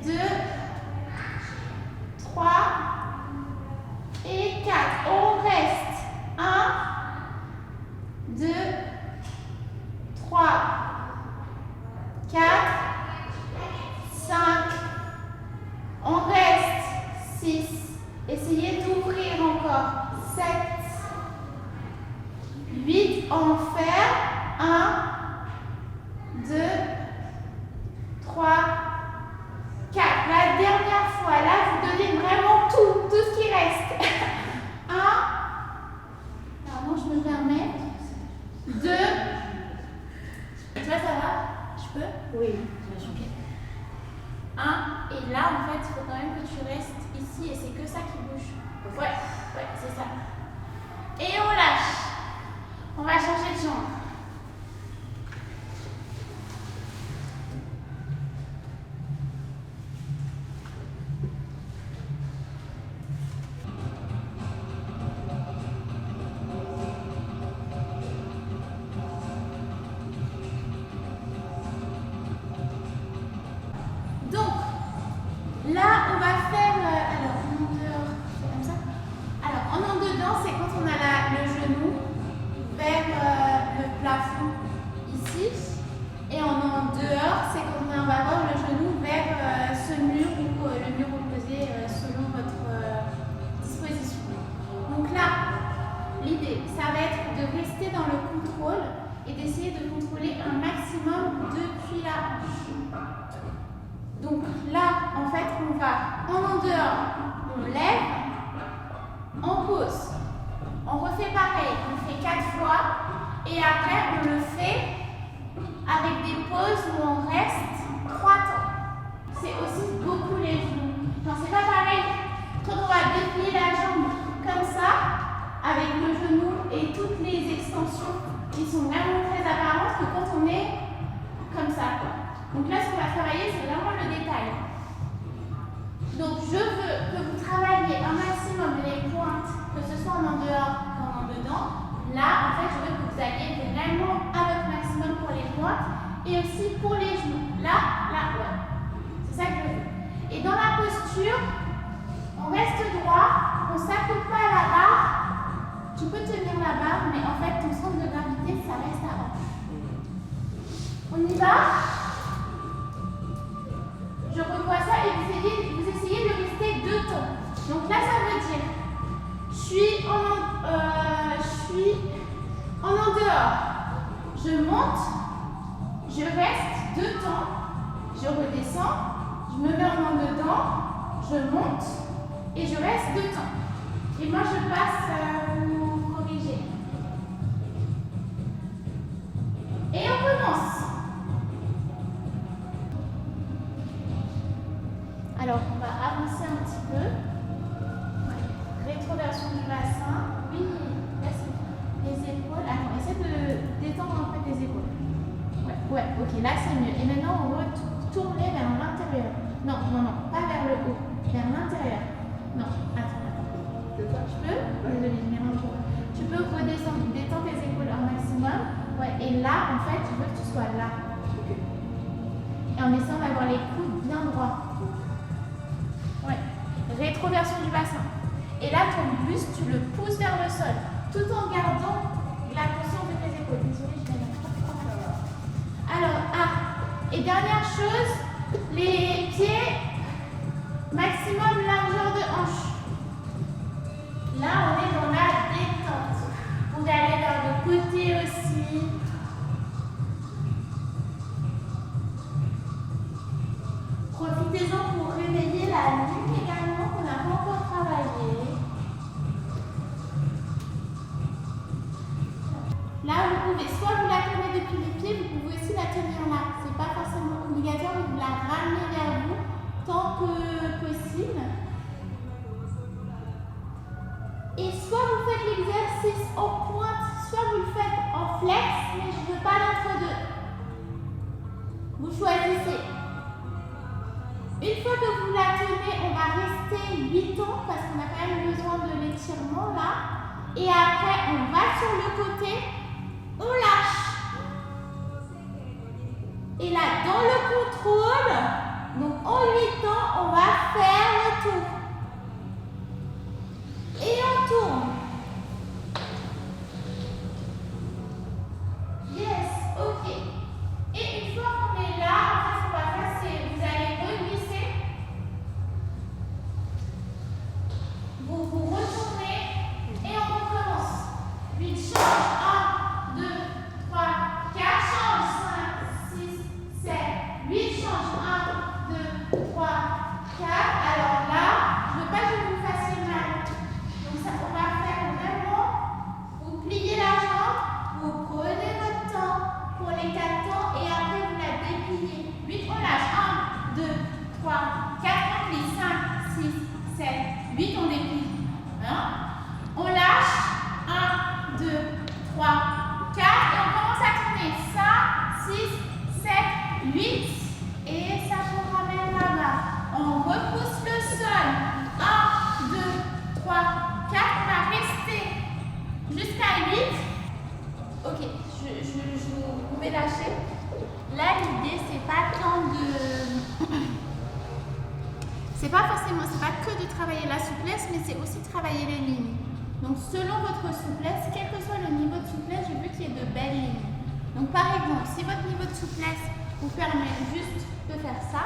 2, 3 et 4. On reste. 1, 2, 3, 4, 5. On reste. 6. Essayez d'ouvrir encore. 7, 8. On ferme. 1, 2, 3, 4. La dernière fois, là, vous donnez vraiment tout ce qui reste. 1, pardon, je me permets. 2, tu vois, ça va? Je peux? Oui. 1, et là, en fait, il faut quand même que tu restes ici, et c'est que ça qui bouge. Ouais, c'est ça. Et on lâche. On va changer de jambe. Là, on va faire, alors en en dehors, c'est comme ça. Alors en en dedans, c'est quand on a le genou vers le plafond ici. Et en en dehors, c'est quand on va avoir le genou vers ce mur ou le mur opposé selon votre disposition. Donc là, l'idée, ça va être de rester dans le contrôle et d'essayer de contrôler un maximum depuis la hanche. Donc là, en fait, on va en dehors, on lève, on pose. On refait pareil, on le fait 4 fois et après on le fait avec des pauses où on reste 3 temps. C'est aussi beaucoup les genoux. Non, c'est pas pareil quand on va déplier la jambe comme ça, avec le genou et toutes les extensions qui sont vraiment très apparentes que quand on est comme ça, quoi. Donc là, ce qu'on va travailler, c'est vraiment le détail. Donc, je veux que vous travailliez un maximum les pointes, que ce soit en dehors ou en dedans. Là, en fait, je veux que vous alliez vraiment à votre maximum pour les pointes et aussi pour les genoux. Là, ouais. C'est ça que je veux. Et dans la posture, on reste droit, on ne s'accoupe pas à la barre. Tu peux tenir la barre, mais en fait, ton centre de gravité, ça reste à hanche. On y va? Je revois ça et vous essayez de rester 2 temps. Donc là, ça veut dire, je suis en dehors. Je monte, je reste 2 temps. Je redescends, je me mets en dedans, je monte et je reste 2 temps. Et moi, je passe vous corriger. Et on commence. Alors, on va avancer un petit peu. Ouais. Rétroversion du bassin. Oui, merci. Les épaules. Alors, essaie de détendre un peu tes épaules. Ouais, ok, là c'est mieux. Et maintenant, on va tourner vers l'intérieur. Non, pas vers le haut, vers l'intérieur. Non, attends. Tu peux? Désolée, je mélange. Tu peux redescendre, détendre tes épaules un maximum. Ouais, et là, en fait, je veux que tu sois là. Et en essayant d'avoir les coudes bien droits. Rétroversion du bassin. Et là, ton buste, tu le pousses vers le sol, tout en gardant la conscience de tes épaules. Désolée, je vais alors, et dernière chose, les pieds, maximum largeur de hanche. Là, on est dans la détente. Vous pouvez aller vers le côté aussi. Profitez-en pour réveiller la nuque également qu'on n'a pas encore travaillé. Là, vous pouvez soit vous la tenir depuis les pieds, vous pouvez aussi la tenir là. C'est pas forcément obligatoire, mais vous la ramenez vers vous tant que possible. Et soit vous faites l'exercice en pointe, soit vous le faites en flex, mais je ne veux pas l'entre-deux. Vous choisissez. Une fois que vous la tenez, on va rester 8 ans parce qu'on a quand même besoin de l'étirement là. Et après, on va sur le côté, on lâche. Et là, dans le contrôle, Donc en 8 temps, on va faire le tour. Et on tourne. Yes, ok. Et une fois qu'on est là, en fait, ce qu'on va faire, c'est vous allez reglisser. Vous vous retournez et on recommence. 8 change. 1, 2, 3, 4. Change. 5, 6, 7, 8. Change. 1, 2, 3, 4. Alors là, je ne veux pas que vous fassiez mal. Donc ça, on va faire vraiment. Vous pliez la jambe. Vous prenez votre temps pour les 4 temps et après vous la dépliez. 8, on lâche. 1, 2, 3, 4, on plie. 5, 6, 7, 8, on déplie. On lâche. 1, 2, 3, 4 et on commence à tourner. 5, 6, 7, 8 et ça vous ramène là-bas. On repousse le sol. 1, 2, 3, 4. On va rester jusqu'à 8. Ok, vous pouvez lâcher. Là, l'idée, c'est pas tant de. C'est pas forcément, c'est pas que de travailler la souplesse, mais c'est aussi travailler les lignes. Donc, selon votre souplesse, quel que soit le niveau de souplesse, je veux qu'il y ait de belles lignes. Donc, par exemple, si votre niveau de souplesse vous permet juste de faire ça,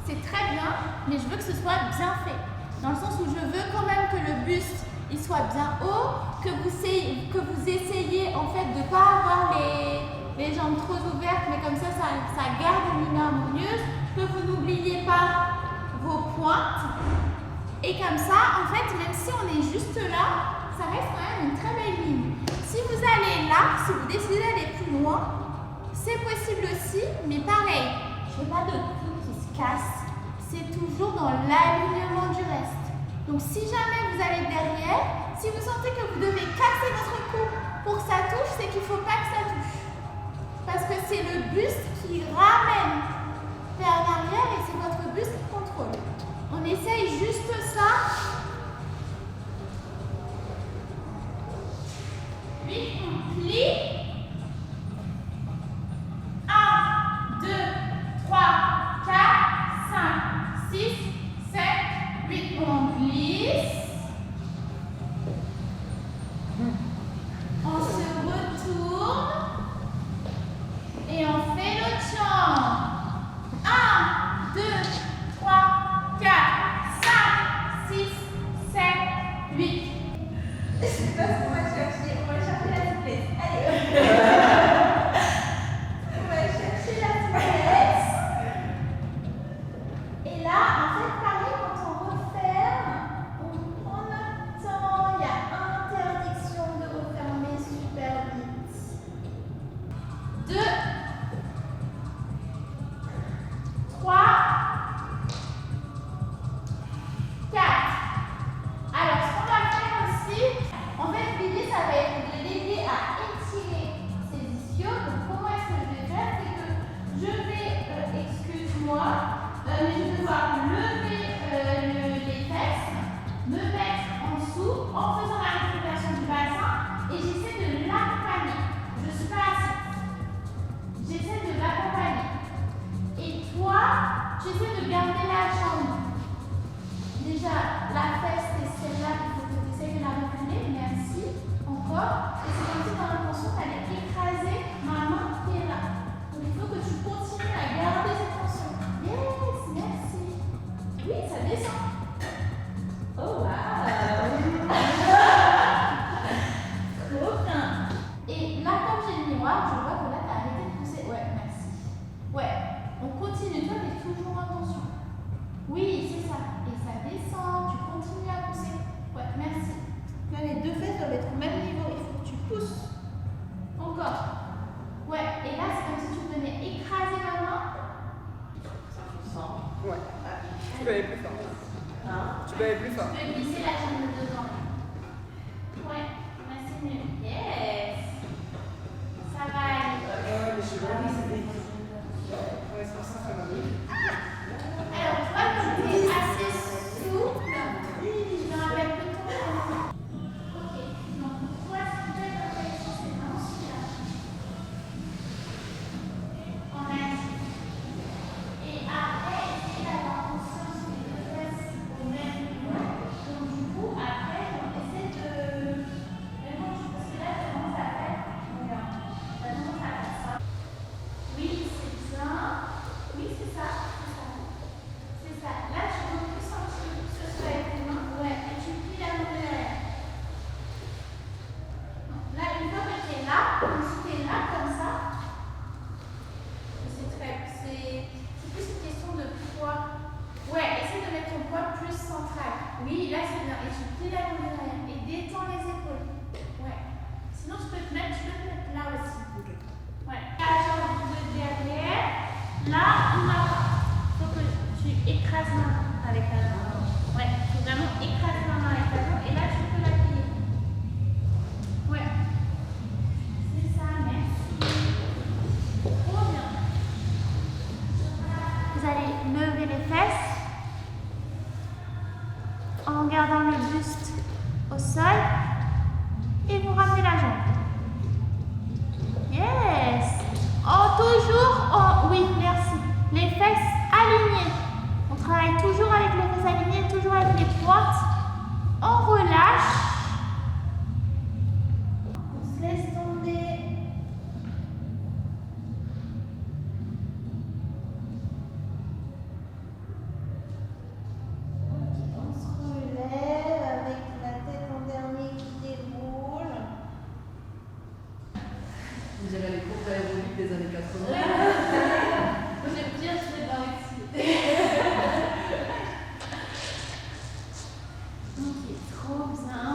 c'est très bien, mais je veux que ce soit bien fait. Dans le sens où je veux quand même que le buste il soit bien haut, que vous essayez en fait de ne pas avoir les jambes trop ouvertes, mais comme ça garde une ligne harmonieuse, que vous n'oubliez pas vos pointes. Et comme ça, en fait, même si on est juste là, ça reste quand même une très belle ligne. Si vous allez là, si vous décidez d'aller plus loin, c'est possible aussi, mais pareil, je ne veux pas de clous qui se cassent. C'est toujours dans l'alignement du reste. Donc si jamais vous allez derrière, si vous sentez que vous devez casser votre cou pour que ça touche, c'est qu'il ne faut pas que ça touche. Parce que c'est le buste qui ramène vers l'arrière et c'est votre buste qui contrôle. On essaye juste ça. 8, on plie. 1, 2, 3, 4, 5, 6, 7, 8, on glisse. On se retourne. Et on fait l'autre jambe. 1, 2, 3, 4, 5, 6, 7, 8. Je sais pas ce qu'on va chercher. On va chercher la souplesse. Allez. On va chercher la souplesse. Et là, en fait, pareil, quand on referme, on prend notre temps. Il y a interdiction de refermer super vite. 2, 3, 4. Alors, ce qu'on va faire aussi, en fait, l'idée, ça va être de l'aider à étirer ses ischios. Donc, comment est-ce que je vais faire? C'est que je vais, excuse-moi, mais je vais devoir lever les fesses, me mettre en dessous en faisant la récupération du bassin et j'essaie de l'accompagner. Je ne suis pas assise. J'essaie de l'accompagner. Et toi, tu essaies de garder la jambe. Déjà, la fesse, c'est celle-là qu'il faut que tu essaies de la reculer. Merci. Encore. Et c'est comme si dans l'intention, tu allais écraser ma main qui est là. Donc, il faut que tu continues à garder cette tension. Yes, merci. Oui, ça descend. Oh, wow. Trop bien. Et là, comme j'ai le miroir, je vois que là, tu as arrêté de pousser. Ouais, merci. Ouais, on continue. Toi, tu es toujours en tension. Oui, c'est ça. Et ça descend, tu continues à pousser. Ouais, merci. Là, les deux fesses doivent être au même niveau. Il faut que tu pousses. Encore. Ouais, et là, c'est comme si tu venais écraser ma main. Ouais. Tu peux aller plus fort. Tu peux aller plus fort. Tu peux glisser la jambe de devant. Ouais, là, c'est mieux. Yes. Ça va aller. Mais je sais pas, c'est pour ça que ça va bien. Alors, toi, comme tu es assez souple, je me rappelle que ton nom. Ok, donc toi, ce que tu fais dans ta direction, c'est vraiment celui-là. En actif. Et après, là. Faut que tu écrases ma main avec ta main. Ouais, il faut vraiment écraser ma main avec ta main et là tu peux la plier. Ouais. C'est ça, merci. Trop bien. Vous allez lever les fesses en gardant le buste au sol et vous ramenez la jambe. Yes. Oh, toujours. Oh, oui, merci. Les fesses alignées. On travaille toujours avec les fesses alignées, toujours avec les pointes. On relâche. On se laisse tomber. On se relève avec la tête en dernier qui déroule. On dirait les cours d'aérobic des années 80. J'aime bien jouer dans les Ok, trop bien.